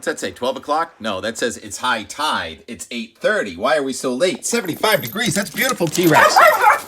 What's that say, 12 o'clock? No, that says it's high tide. It's 8:30. Why are we so late? 75 degrees. That's beautiful, T-Rex.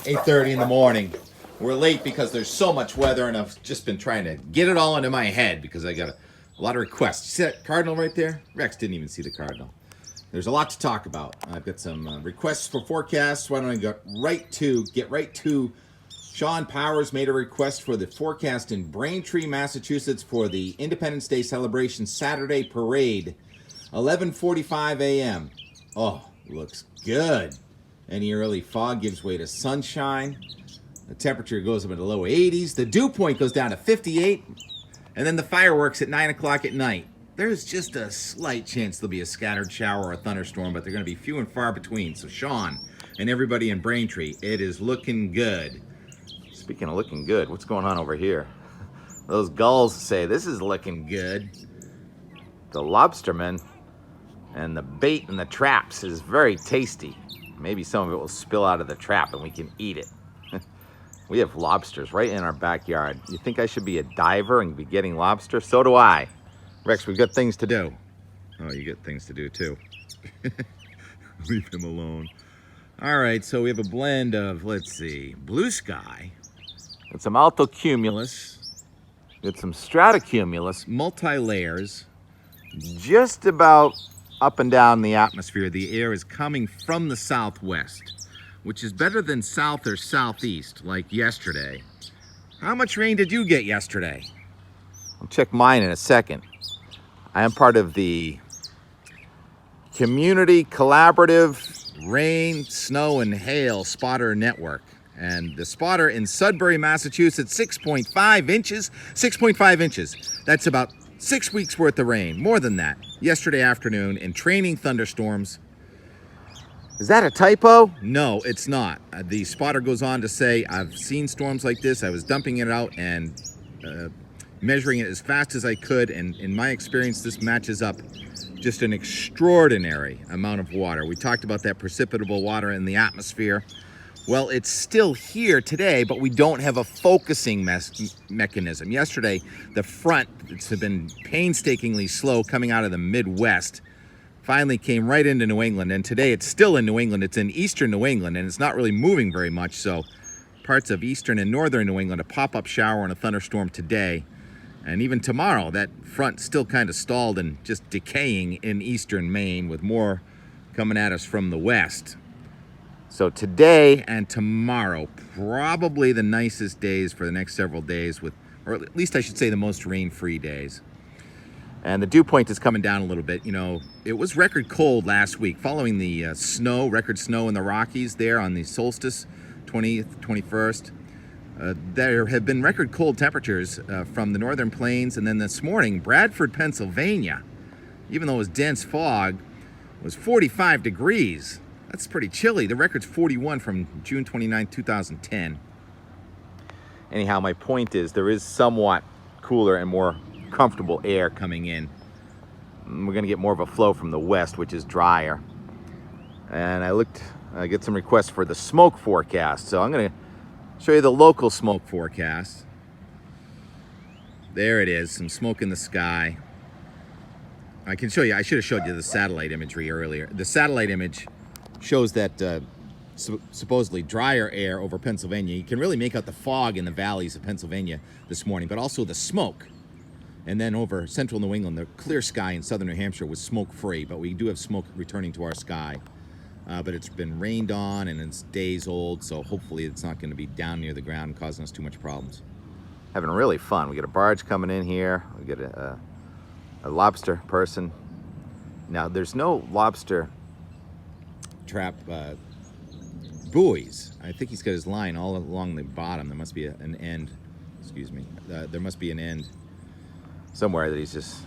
8:30 in the morning. We're late because there's so much weather, and I've just been trying to get it all into my head because I got a lot of requests. See that cardinal right there? Rex didn't even see the cardinal. There's a lot to talk about. I've got some requests for forecasts. Why don't I get right to Sean Powers made a request for the forecast in Braintree, Massachusetts for the Independence Day celebration Saturday parade, 11:45 a.m. Oh, looks good. Any early fog gives way to sunshine. The temperature goes up into the low 80s. The dew point goes down to 58. And then the fireworks at 9 o'clock at night. There's just a slight chance there'll be a scattered shower or a thunderstorm, but they're going to be few and far between. So Sean and everybody in Braintree, it is looking good. Speaking of looking good, what's going on over here? Those gulls say this is looking good. The lobstermen and the bait and the traps is very tasty. Maybe some of it will spill out of the trap and we can eat it. We have lobsters right in our backyard. You think I should be a diver and be getting lobster? So do I. Rex, we've got things to do. Oh, you got things to do too. Leave him alone. All right, so we have a blend of, let's see, blue sky, and some altocumulus, with some stratocumulus, multi-layers, just about up and down the atmosphere. The air is coming from the southwest, which is better than south or southeast, like yesterday. How much rain did you get yesterday? I'll check mine in a second. I am part of the Community Collaborative Rain, Snow, and Hail Spotter Network. And the spotter in Sudbury, Massachusetts, 6.5 inches. 6.5 inches. That's about 6 weeks worth of rain. More than that. Yesterday afternoon in training thunderstorms. Is that a typo? No, it's not. The spotter goes on to say, I've seen storms like this. I was dumping it out and measuring it as fast as I could. And in my experience, this matches up just an extraordinary amount of water. We talked about that precipitable water in the atmosphere. Well, it's still here today, but we don't have a focusing mechanism. Yesterday, the front, it's been painstakingly slow coming out of the Midwest, finally came right into New England. And today it's still in New England. It's in eastern New England, and it's not really moving very much. So parts of eastern and northern New England, a pop-up shower and a thunderstorm today. And even tomorrow, that front still kind of stalled and just decaying in eastern Maine with more coming at us from the west. So today and tomorrow, probably the nicest days for the next several days, with, or at least I should say the most rain-free days. And the dew point is coming down a little bit. You know, it was record cold last week following the record snow in the Rockies there on the solstice, 20th, 21st. There have been record cold temperatures from the northern plains, and then this morning, Bradford, Pennsylvania, even though it was dense fog, was 45 degrees. That's pretty chilly. The record's 41 from June 29, 2010. Anyhow, my point is there is somewhat cooler and more comfortable air coming in. We're going to get more of a flow from the west, which is drier. And I get some requests for the smoke forecast, so I'm going to show you the local smoke forecast. There it is, some smoke in the sky. I can show you, I should have showed you the satellite imagery earlier. The satellite image shows that supposedly drier air over Pennsylvania. You can really make out the fog in the valleys of Pennsylvania this morning, but also the smoke. And then over central New England, the clear sky in southern New Hampshire was smoke-free, but we do have smoke returning to our sky. But it's been rained on and it's days old, so hopefully it's not going to be down near the ground and causing us too much problems. Having really fun. We got a barge coming in here. We got a lobster person. Now, there's no lobster trap buoys. I think he's got his line all along the bottom. There must be an end. Excuse me. There must be an end somewhere that he's just...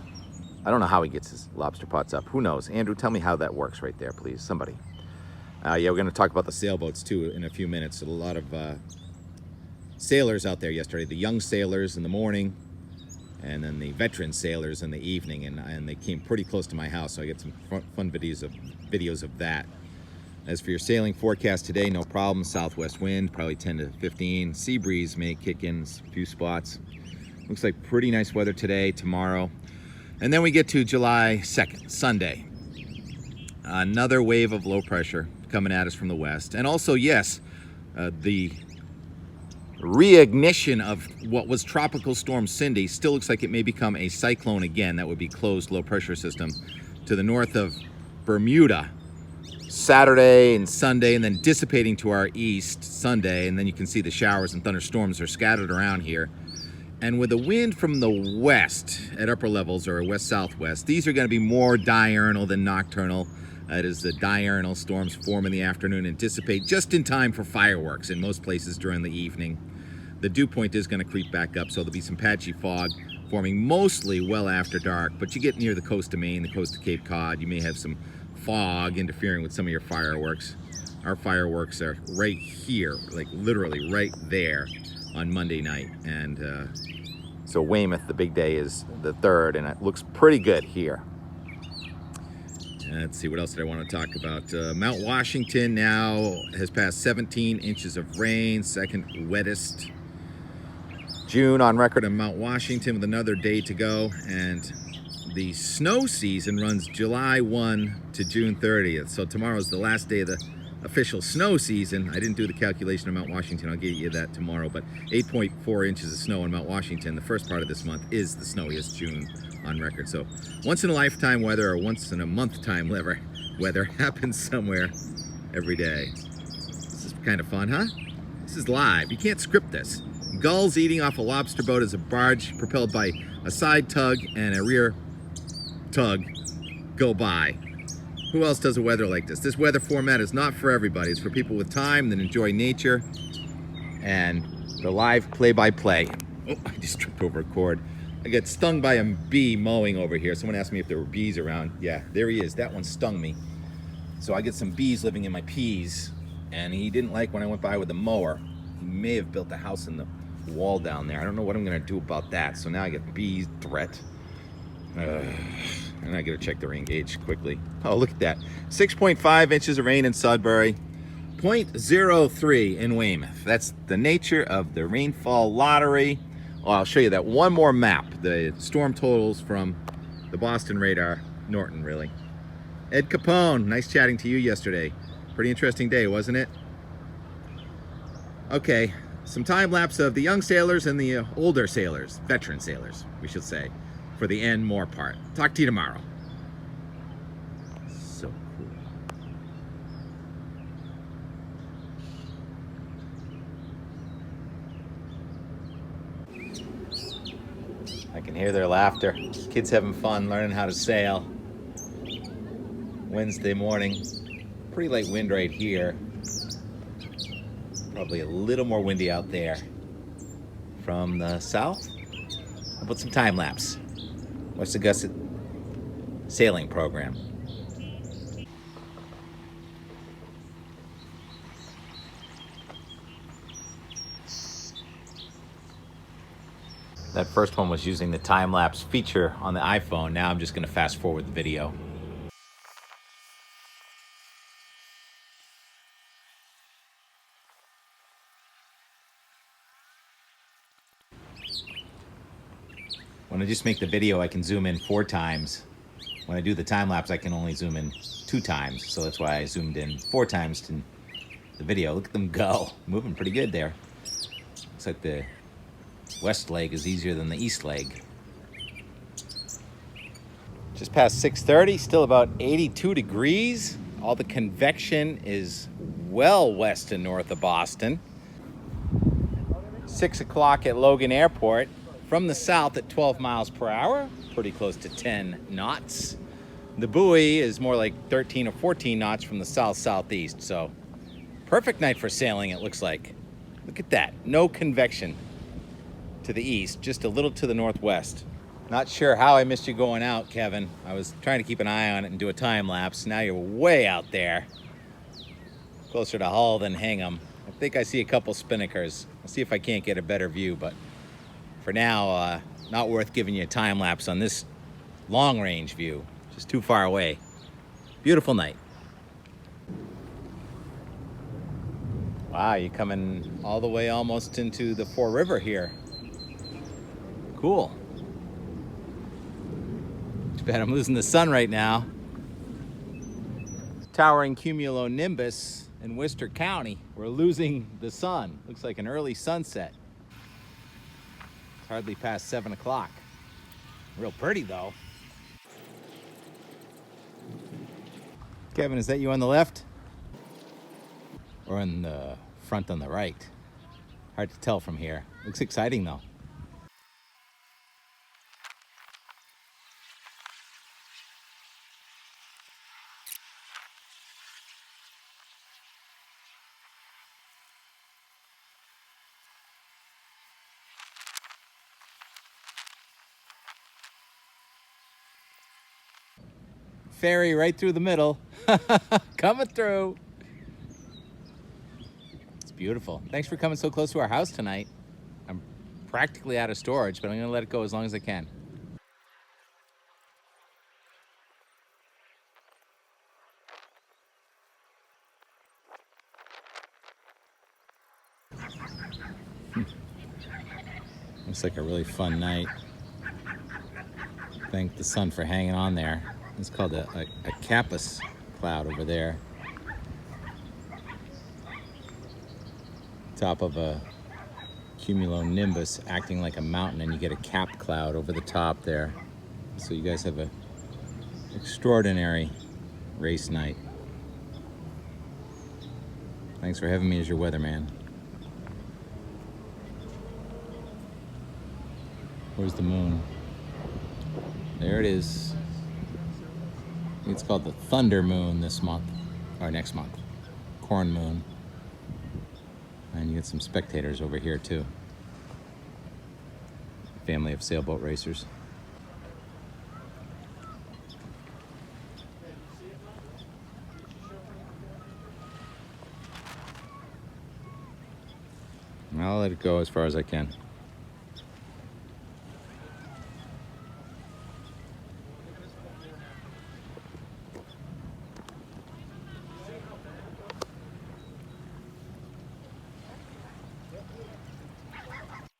I don't know how he gets his lobster pots up. Who knows? Andrew, tell me how that works right there, please. Somebody. Yeah, we're going to talk about the sailboats, too, in a few minutes. A lot of sailors out there yesterday. The young sailors in the morning, and then the veteran sailors in the evening. And they came pretty close to my house, so I get some fun videos of that. As for your sailing forecast today, no problem. Southwest wind, probably 10 to 15. Sea breeze may kick in a few spots. Looks like pretty nice weather today, tomorrow. And then we get to July 2nd, Sunday. Another wave of low pressure coming at us from the west. And also, yes, the reignition of what was Tropical Storm Cindy still looks like it may become a cyclone again. That would be closed low pressure system to the north of Bermuda Saturday and Sunday, and then dissipating to our east Sunday. And then you can see the showers and thunderstorms are scattered around here. And with the wind from the west at upper levels, or west-southwest, these are going to be more diurnal than nocturnal. That is, the diurnal storms form in the afternoon and dissipate just in time for fireworks in most places during the evening. The dew point is going to creep back up, so there'll be some patchy fog forming mostly well after dark. But you get near the coast of Maine, the coast of Cape Cod, you may have some fog interfering with some of your fireworks. Our fireworks are right here, like literally right there on Monday night. And so Weymouth, the big day, is the 3rd, and it looks pretty good here. Let's see, what else did I want to talk about? Mount Washington now has passed 17 inches of rain, second wettest June on record in Mount Washington, with another day to go. And the snow season runs July 1 to June 30th. So tomorrow's the last day of the official snow season. I didn't do the calculation of Mount Washington. I'll get you that tomorrow. But 8.4 inches of snow in Mount Washington. The first part of this month is the snowiest June on record. So once in a lifetime weather, or once in a month time weather happens somewhere every day. This is kind of fun, huh? This is live. You can't script this. Gulls eating off a lobster boat as a barge propelled by a side tug and a rear tug go by. Who else does a weather like this? This weather format is not for everybody. It's for people with time that enjoy nature and the live play-by-play. Oh, I just tripped over a cord. I got stung by a bee mowing over here. Someone asked me if there were bees around. Yeah, there he is. That one stung me. So I get some bees living in my peas, and he didn't like when I went by with the mower. He may have built a house in the wall down there. I don't know what I'm going to do about that. So now I get bee threat. And I got to check the rain gauge quickly. Oh, look at that. 6.5 inches of rain in Sudbury. 0.03 in Weymouth. That's the nature of the rainfall lottery. Oh, I'll show you that one more map. The storm totals from the Boston radar. Norton, really. Ed Capone, nice chatting to you yesterday. Pretty interesting day, wasn't it? Okay, some time lapse of the young sailors and the older sailors, veteran sailors, we should say, for the and more part. Talk to you tomorrow. So cool. I can hear their laughter. Kids having fun, learning how to sail. Wednesday morning. Pretty light wind right here. Probably a little more windy out there. From the south, I'll put some time lapse. West Augusta sailing program. That first one was using the time-lapse feature on the iPhone. Now I'm just going to fast forward the video. When I just make the video, I can zoom in 4 times. When I do the time-lapse, I can only zoom in 2 times. So that's why I zoomed in 4 times to the video. Look at them go. Moving pretty good there. Looks like the west leg is easier than the east leg. Just past 6:30, still about 82 degrees. All the convection is well west and north of Boston. 6 o'clock at Logan Airport. From the south at 12 miles per hour, pretty close to 10 knots. The buoy is more like 13 or 14 knots from the south-southeast, so perfect night for sailing, it looks like. Look at that, no convection to the east, just a little to the northwest. Not sure how I missed you going out, Kevin. I was trying to keep an eye on it and do a time lapse. Now you're way out there, closer to Hull than Hingham. I think I see a couple Spinnakers. I'll see if I can't get a better view, but for now, not worth giving you a time lapse on this long range view. Just too far away. Beautiful night. Wow, you're coming all the way almost into the Fore River here. Cool. bad I'm losing the sun right now. Towering cumulonimbus in Worcester County. We're losing the sun. Looks like an early sunset. It's hardly past 7 o'clock. Real pretty though. Kevin, is that you on the left? Or on the front on the right? Hard to tell from here. Looks exciting though. Ferry right through the middle. Coming through. It's beautiful. Thanks for coming so close to our house tonight. I'm practically out of storage, but I'm gonna let it go as long as I can. Looks like a really fun night. Thank the sun for hanging on there. It's called a Capus cloud over there. Top of a cumulonimbus acting like a mountain, and you get a cap cloud over the top there. So you guys have an extraordinary race night. Thanks for having me as your weatherman. Where's the moon? There it is. It's called the Thunder Moon this month, or next month. Corn Moon. And you get some spectators over here too. Family of sailboat racers. I'll let it go as far as I can.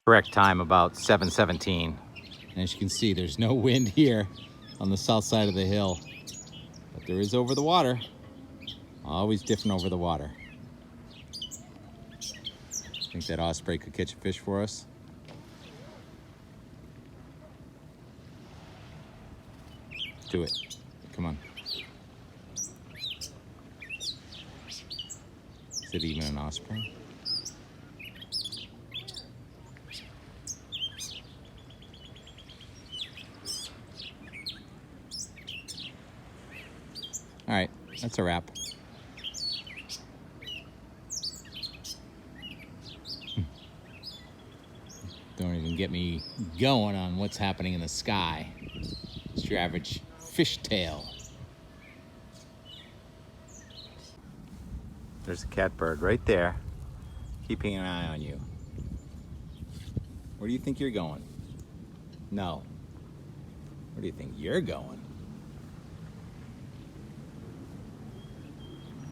Correct time about 7:17. And as you can see, there's no wind here on the south side of the hill, but there is over the water. Always different over the water. Think that osprey could catch a fish for us? Do it. Come on. Is it even an osprey? All right, that's a wrap. Don't even get me going on what's happening in the sky. It's your average fishtail. There's a catbird right there, keeping an eye on you. Where do you think you're going? No. Where do you think you're going?